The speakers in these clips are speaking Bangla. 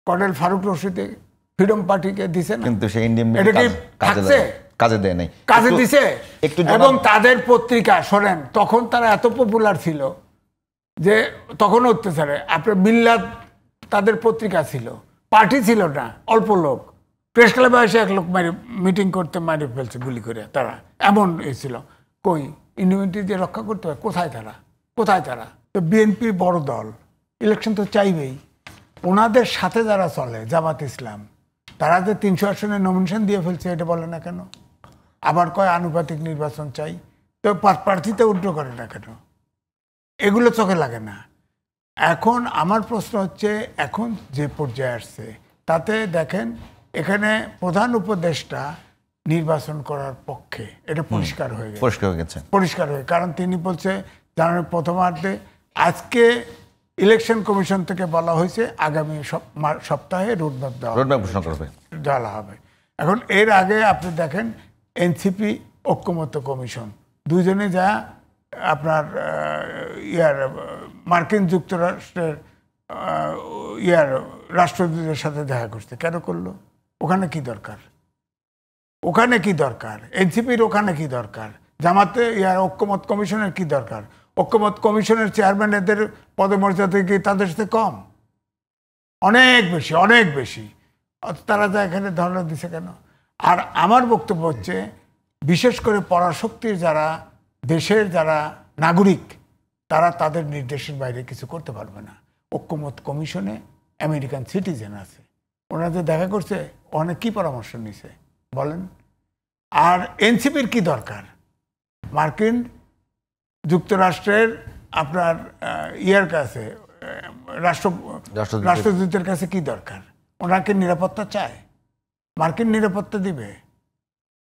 কর্নেল ফারুক রশিদে ফ্রিডম পার্টিকে দিছে না, কিন্তু সেই ইন্ডিয়ান এটা কি কাজে দেয় নাই, কাজে দিছে। এবং তাদের পত্রিকা শোনেন, তখন তারা এত পপুলার ছিল যে তখন অত্যাচারে আপনার মিল্লাত তাদের পত্রিকা ছিল, পার্টি ছিল না, অল্প লোক, প্রেস ক্লাবে এসে এক লোক মিটিং করতে মারি ফেলছে গুলি করে, তারা এমন ছিল। কই ইউনিটি যে রক্ষা করতে হয়, কোথায় তারা, কোথায় তারা? তো বিএনপি বড় দল, ইলেকশন তো চাইবেই। ওনাদের সাথে যারা চলে, জামাত ইসলাম, তারা যে 300 আসনে নমিনেশন দিয়ে ফেলছে, এটা বলে না কেন? আবার কয় আনুপাতিক নির্বাচন চাই, তো প্রার্থীতে উড্র করে না কেন? এগুলো চোখে লাগে না। এখন আমার প্রশ্ন হচ্ছে, এখন যে পর্যায়ে আসছে তাতে দেখেন, এখানে প্রধান উপদেষ্টা নির্বাচন করার পক্ষে, এটা পরিষ্কার হয়ে গেছে, পরিষ্কার হয়ে, কারণ তিনি বলছে জানানোর প্রথমার্ধে আজকে ইলেকশন কমিশন থেকে বলা হয়েছে আগামী সপ্তাহে রোডম্যাপ দেওয়া হবে। এখন এর আগে আপনি দেখেন এনসিপি ঐক্যমত্য কমিশন দুইজনে যা আপনার মার্কিন যুক্তরাষ্ট্রের রাষ্ট্রদূতের সাথে দেখা করছে। কেন করলো? ওখানে কি দরকার? ওখানে কি দরকার? এনসিপির ওখানে কি দরকার? জামাতে ঐক্যমত কমিশনের কি দরকার? ঐক্যমত কমিশনের চেয়ারম্যান এদের পদমর্যাদা কি তাদের সাথে কম? অনেক বেশি, অনেক বেশি। তারা যা এখানে ধর্ণা দিছে কেন? আর আমার বক্তব্য হচ্ছে, বিশেষ করে পরাশক্তির যারা দেশের যারা নাগরিক, তারা তাদের নির্দেশের বাইরে কিছু করতে পারবে না। ঐক্যমত কমিশনে আমেরিকান সিটিজেন আছে, ওনাদের দেখা করছে, অনেক কি পরামর্শ নিছে বলেন? আর এনসিপির কি দরকার? মার্কিন যুক্তরাষ্ট্রের আপনার ইয়ার কাছে, রাষ্ট্রদূতের কাছে কি দরকার? ওনাকে নিরাপত্তা চায়, মার্কিন নিরাপত্তা দিবে।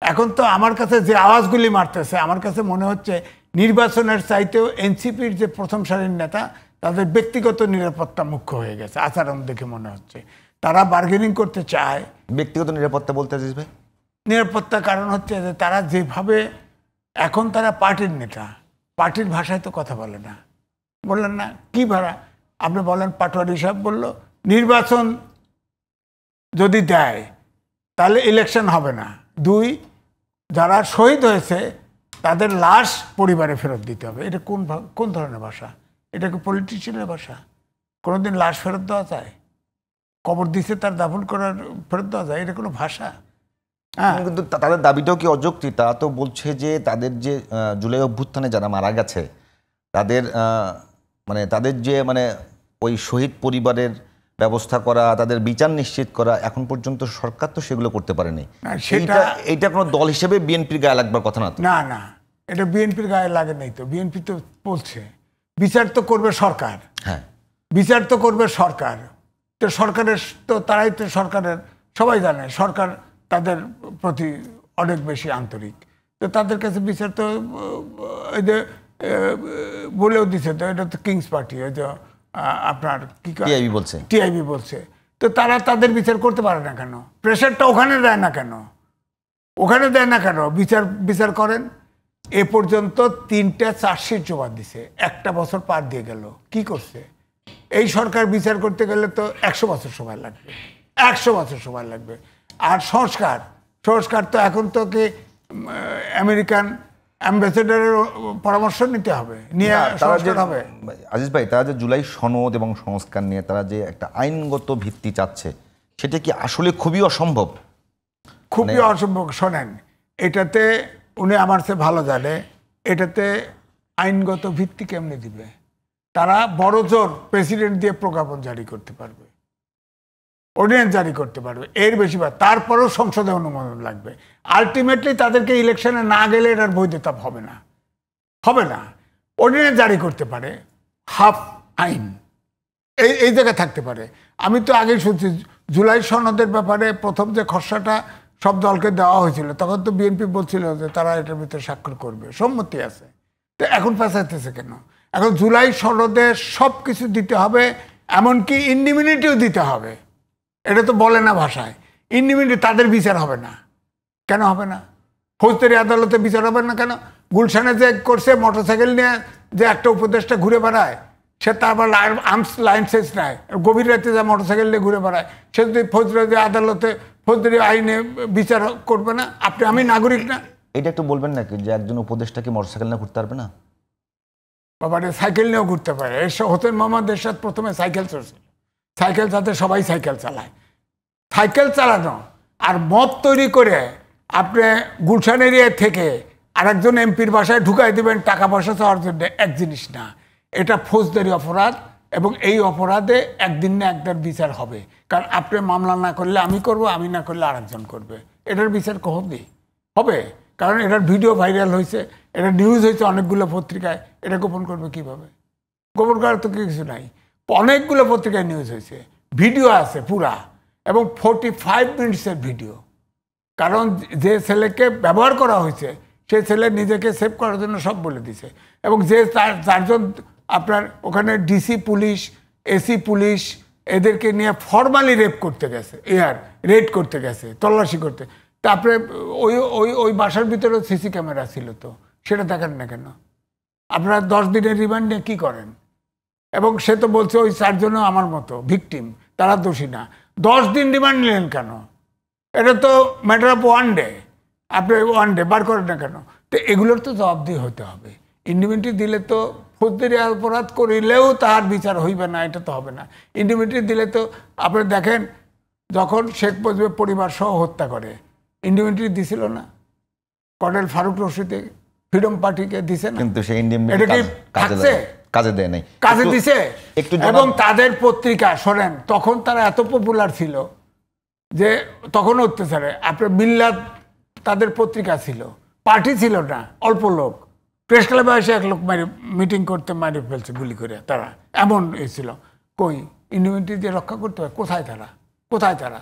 এখন তো আমার কাছে যে আওয়াজগুলি মারতেছে, আমার কাছে মনে হচ্ছে নির্বাচনের চাইতেও এনসিপির যে প্রথম সারির নেতা, তাদের ব্যক্তিগত নিরাপত্তা মুখ্য হয়ে গেছে। আচরণ দেখে মনে হচ্ছে তারা বার্গেনিং করতে চায়। ব্যক্তিগত নিরাপত্তা বলতে চাইবে নিরাপত্তা কারণ হচ্ছে যে তারা যেভাবে এখন, তারা পার্টির নেতা, পার্টির ভাষায় তো কথা বলে না। বললেন না কি ভাড়া? আপনি বলেন, পাটোয়ারি সাহেব বলল নির্বাচন যদি দেয় তাহলে ইলেকশন হবে না। 2, যারা শহীদ হয়েছে তাদের লাশ পরিবারে ফেরত দিতে হবে। এটা কোন ধরনের ভাষা? এটা কি পলিটিশিয়ানের ভাষা? কোনোদিন লাশ ফেরত দেওয়া যায়? কবর দিছে তার দাফন করার ফেরত দেওয়া যায়? এটা কোনো ভাষা? কিন্তু তাদের দাবিটাও কি অযৌক্তিক? তারা তো বলছে যে তাদের যে জুলাই অভ্যুত্থানে যারা মারা গেছে, তাদের তাদের যে ওই শহীদ পরিবারের ব্যবস্থা করা, তাদের বিচার নিশ্চিত করা, এখন পর্যন্ত সরকার তো সেগুলো করতে পারেনি। এইটা কোনো দল হিসেবে বিএনপির গায়ে লাগবার কথা না। না না, এটা বিএনপির গায়ে লাগে নাই তো। বিএনপি তো বলছে বিচার তো করবে সরকার। হ্যাঁ, বিচার তো করবে সরকার। তো সরকারের তো তারাই তো সরকারের, সবাই জানে সরকার তাদের প্রতি অনেক বেশি আন্তরিক। তো তাদের কাছে বিচার তো ওই যে বলেও দিছে, তো এটা তো কিংস পার্টি, ওই যে আপনার কি টিআইবি বলছে। তো তারা তাদের বিচার করতে পারে না কেন? প্রেশারটা ওখানে দেয় না কেন? ওখানে দেয় না কেন? বিচার করেন। এ পর্যন্ত 3টা চার্জশিট জমা দিছে, 1টা বছর পার দিয়ে গেল। কি করছে এই সরকার? বিচার করতে গেলে তো 100 বছর সময় লাগবে, 100 বছর সময় লাগবে। আর সংস্কার তো এখন তো কি আমেরিকান অ্যাম্বাসেডারের পরামর্শ নিতে হবে, নিয়ে সংস্কার হবে। আজিজ ভাই, তারা যে জুলাই সনদ এবং সংস্কার নিয়ে তারা যে একটা আইনগত ভিত্তি চাচ্ছে, সেটা কি আসলে খুবই অসম্ভব? খুবই অসম্ভব। শোনেন, এটাতে উনি আমার চেয়ে ভালো জানে, এটাতে আইনগত ভিত্তি কেমনে দিবে? তারা বড় জোর প্রেসিডেন্ট দিয়ে প্রজ্ঞাপন জারি করতে পারবে, অর্ডিন্যান্স জারি করতে পারবে, এর বেশি। তারপরেও সংসদে অনুমোদন লাগবে। আলটিমেটলি তাদেরকে ইলেকশনে না গেলে এটার বৈধতা হবে না, হবে না। অর্ডিন্যান্স জারি করতে পারে, হাফ আইন এই জায়গায় থাকতে পারে। আমি তো আগেই শুনছি জুলাই সনদের ব্যাপারে প্রথম যে খসড়াটা সব দলকে দেওয়া হয়েছিল, তখন তো বিএনপি বলছিল যে তারা এটার ভিতরে স্বাক্ষর করবে, সম্মতি আছে। তো এখন পেঁচাইতেছে কেন? এখন জুলাই সনদে সব কিছু দিতে হবে, এমনকি ইন্ডিমিনিটিও দিতে হবে। এটা তো বলে না ভাষায়, ইন্ডিমিনিটি। তাদের বিচার হবে না কেন? হবে না। ফৌজদারি আদালতে বিচার হবে না কেন? গুলশানে যে করছে মোটরসাইকেল নিয়ে যে একটা উপদেষ্টা ঘুরে বেড়ায়, সে তারপর আর্মস লাইসেন্স নেয়, গভীর রাতে যা মোটরসাইকেল নিয়ে ঘুরে বেড়ায়, সে যদি ফৌজদারি আদালতে ফৌজদারি আইনে বিচার করবে না? আমি নাগরিক না? এটা একটু বলবেন নাকি যে একজন উপদেষ্টা কি মোটরসাইকেল নিয়ে ঘুরতে পারবে না? বাবারে সাইকেল নিয়েও ঘুরতে পারে। হোসেন মোহাম্মদ এরশাদ প্রথমে সাইকেল চলছিল, সাইকেল সাথে সবাই সাইকেল চালায়। সাইকেল চালানো আর মব তৈরি করে আপনি গুলশান এরিয়া থেকে আরেকজন এমপির বাসায় ঢুকাই দিবেন টাকা পয়সা চাওয়ার জন্য, এক জিনিস না। এটা ফৌজদারি অপরাধ, এবং এই অপরাধে একদিন না একদিন বিচার হবে। কারণ আপনি মামলা না করলে আমি করব, আমি না করলে আরেকজন করবে। এটার বিচার কখনই হবে, কারণ এটার ভিডিও ভাইরাল হয়েছে, এটা নিউজ হয়েছে অনেকগুলো পত্রিকায়। এটা গোপন করবে কিভাবে? গোপন করার তো কিছু নাই। অনেকগুলো পত্রিকায় নিউজ হয়েছে, ভিডিও আছে পুরা, এবং 45 মিনিটসের ভিডিও। কারণ যে ছেলেকে ব্যবহার করা হয়েছে সে ছেলে নিজেকে সেভ করার জন্য সব বলে দিছে। এবং যে চারজন আপনার ওখানে ডিসি পুলিশ, এসি পুলিশ এদেরকে নিয়ে ফর্মালি রেপ করতে গেছে, রেড করতে গেছে, তল্লাশি করতে। তারপরে ওই ওই ওই বাসার ভিতরেও সিসি ক্যামেরা ছিল, তো সেটা দেখেন না কেন? আপনারা 10 দিনের রিমান্ড নিয়ে কী করেন? এবং সে তো বলছে ওই চারজনও আমার মতো ভিকটিম, তারা দোষী না। 10 দিন রিমান্ড নিলেন কেন? এটা তো ম্যাটার অফ ওয়ান ডে। আপনি ওয়ান ডে বার করেন না কেন? তো এগুলোর তো জবাবদিহি হতে হবে। ইন্ডিমিনিটি দিলে তো ফৌজদারি অপরাধ করিলেও তার বিচার হইবে না, এটা তো হবে না। ইন্ডিমিনিটি দিলে তো আপনি দেখেন, যখন শেখ মুজিবের পরিবার সহ হত্যা করে, ইন্ডিমিনিটি দিছিল না? কর্নেল ফারুক রশিদে ফ্রিডম পার্টিকে দিছে না? কিন্তু সেই ইন্ডিমিনিটি কাজে দেয় নাই, কাজে দিছে। এবং তাদের পত্রিকা শোনেন, তখন তারা এত পপুলার ছিল যে তখন অত্যাচারে আপনার মিল্লাত তাদের পত্রিকা ছিল, পার্টি ছিল না, অল্প লোক। প্রেস ক্লাবে এসে এক লোক মিটিং করতে মারি ফেলছে গুলি করে, তারা এমন ছিল। কই ইন্ডিমিনিটি দিয়ে রক্ষা করতে হয়? কোথায় তারা?